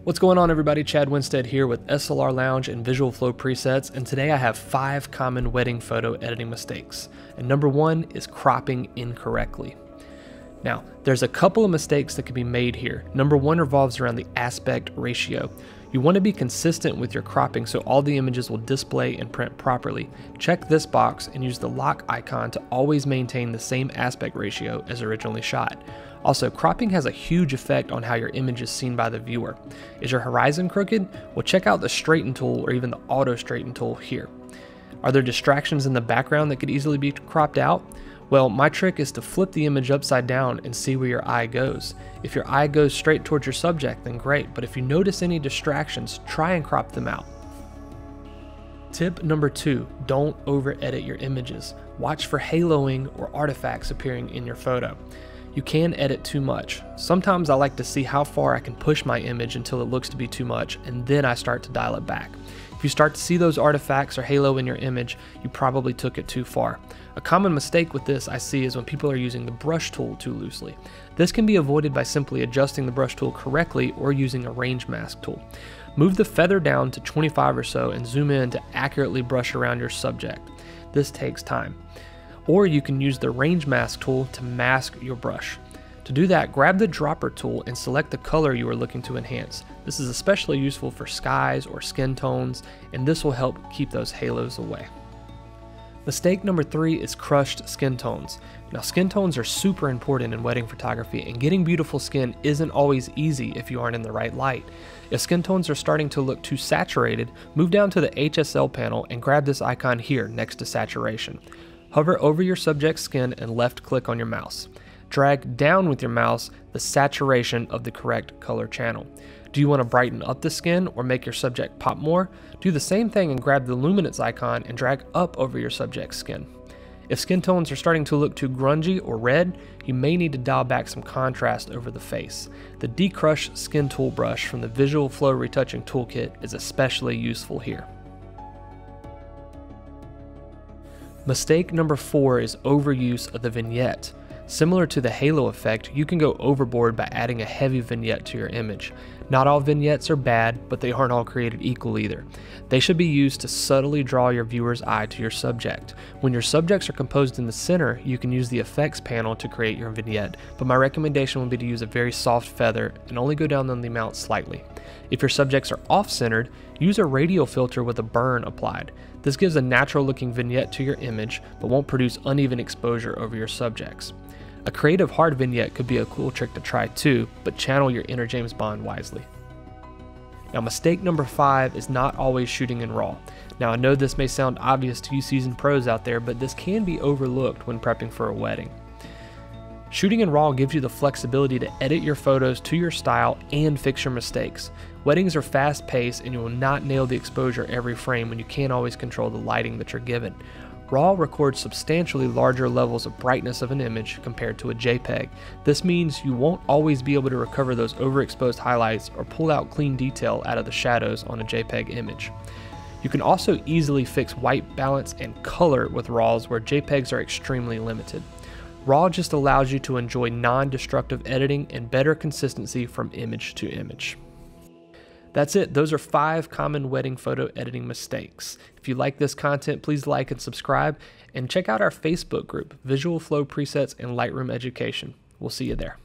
What's going on, everybody? Chad Windstead here with SLR Lounge and Visual Flow presets, and today I have 5 common wedding photo editing mistakes. And number 1 is cropping incorrectly. Now, there's a couple of mistakes that can be made here. Number 1 revolves around the aspect ratio. You want to be consistent with your cropping so all the images will display and print properly. Check this box and use the lock icon to always maintain the same aspect ratio as originally shot. Also, cropping has a huge effect on how your image is seen by the viewer. Is your horizon crooked? Well, check out the straighten tool or even the auto straighten tool here. Are there distractions in the background that could easily be cropped out? Well, my trick is to flip the image upside down and see where your eye goes. If your eye goes straight towards your subject, then great, but if you notice any distractions, try and crop them out. Tip number 2, don't over edit your images. Watch for haloing or artifacts appearing in your photo. You can edit too much. Sometimes I like to see how far I can push my image until it looks to be too much, and then I start to dial it back. If you start to see those artifacts or halo in your image, you probably took it too far. A common mistake with this I see is when people are using the brush tool too loosely. This can be avoided by simply adjusting the brush tool correctly or using a range mask tool. Move the feather down to 25 or so and zoom in to accurately brush around your subject. This takes time. Or you can use the range mask tool to mask your brush. To do that, grab the dropper tool and select the color you are looking to enhance. This is especially useful for skies or skin tones, and this will help keep those halos away. Mistake number 3 is crushed skin tones. Now, skin tones are super important in wedding photography, and getting beautiful skin isn't always easy if you aren't in the right light. If skin tones are starting to look too saturated, move down to the HSL panel and grab this icon here next to saturation. Hover over your subject's skin and left click on your mouse. Drag down with your mouse the saturation of the correct color channel. Do you want to brighten up the skin or make your subject pop more? Do the same thing and grab the luminance icon and drag up over your subject's skin. If skin tones are starting to look too grungy or red, you may need to dial back some contrast over the face. The Decrush Skin Tool brush from the Visual Flow Retouching Toolkit is especially useful here. Mistake number 4 is overuse of the vignette. Similar to the halo effect, you can go overboard by adding a heavy vignette to your image. Not all vignettes are bad, but they aren't all created equal either. They should be used to subtly draw your viewer's eye to your subject. When your subjects are composed in the center, you can use the effects panel to create your vignette, but my recommendation would be to use a very soft feather and only go down on the amount slightly. If your subjects are off-centered, use a radial filter with a burn applied. This gives a natural looking vignette to your image, but won't produce uneven exposure over your subjects. A creative hard vignette could be a cool trick to try too, but channel your inner James Bond wisely. Now, mistake number 5 is not always shooting in RAW. Now, I know this may sound obvious to you seasoned pros out there, but this can be overlooked when prepping for a wedding. Shooting in RAW gives you the flexibility to edit your photos to your style and fix your mistakes. Weddings are fast paced and you will not nail the exposure every frame when you can't always control the lighting that you're given. RAW records substantially larger levels of brightness of an image compared to a JPEG. This means you won't always be able to recover those overexposed highlights or pull out clean detail out of the shadows on a JPEG image. You can also easily fix white balance and color with RAWs where JPEGs are extremely limited. RAW just allows you to enjoy non-destructive editing and better consistency from image to image. That's it. Those are 5 common wedding photo editing mistakes. If you like this content, please like and subscribe, and check out our Facebook group, Visual Flow Presets and Lightroom Education. We'll see you there.